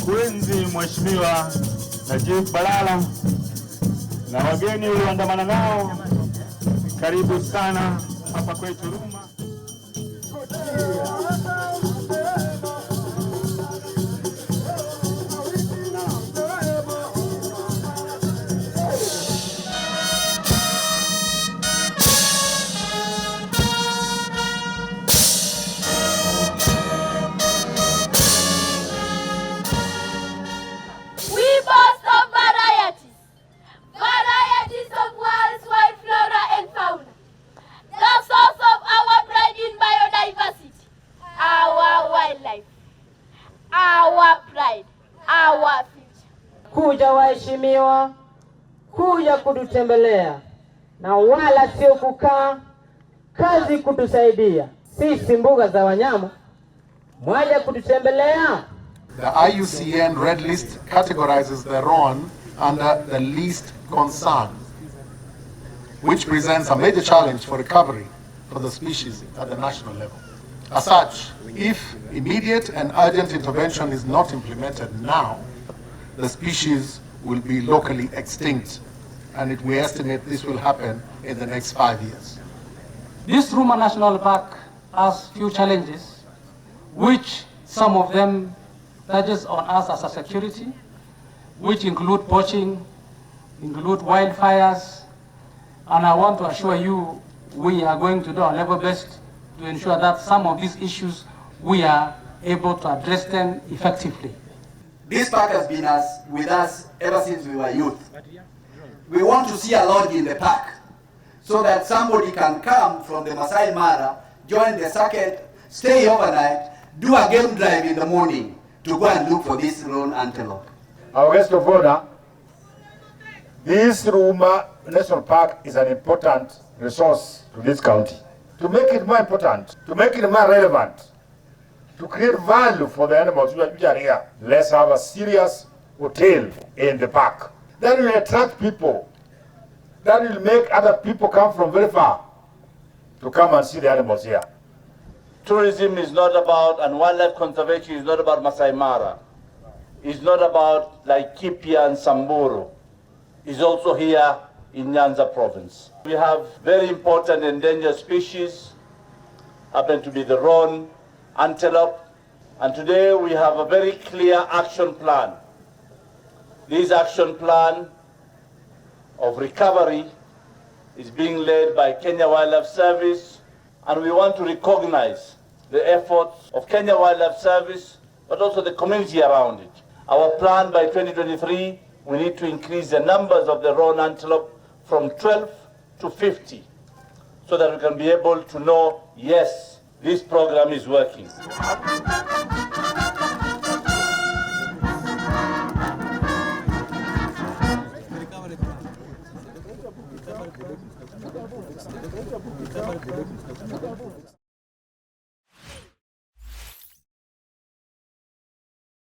Kuenzi Mheshimiwa Najib Balala na wageni walioandamana nao, karibu sana hapa kwetu Ruma. Kuja waheshimiwa, kuja kututembelea na wala sio kukaa kazi kutusaidia sisi mbuga za wanyama, mwaje kututembelea. The IUCN Red List categorizes the roan under the least concern, which presents a major challenge for recovery for the species at the national level. As such, if immediate and urgent intervention is not implemented now, the species will be locally extinct, and we estimate this will happen in the next 5 years. This Ruma National Park has few challenges, which some of them touches on us as a security, which include poaching, include wildfires, and I want to assure you we are going to do our level best to ensure that some of these issues we are able to address them effectively. This park has been with us ever since we were youth. We want to see a lodge in the park so that somebody can come from the Masai Mara, join the circuit, stay overnight, do a game drive in the morning to go and look for this roan antelope. Our guest of honor, this Ruma National Park is an important resource to this county. To make it more important, to make it more relevant, to create value for the animals which are here, let's have a serious hotel in the park. That will attract people. That will make other people come from very far to come and see the animals here. Tourism is not about, and wildlife conservation is not about Masai Mara. It's not about Laikipia and Samburu. It's also here in Nyanza province. We have very important endangered species, happen to be the roan antelope, and today we have a very clear action plan. This action plan of recovery is being led by Kenya Wildlife Service, and we want to recognize the efforts of Kenya Wildlife Service, but also the community around it. Our plan by 2023, we need to increase the numbers of the roan antelope from 12 to 50, so that we can be able to know, yes, this program is working.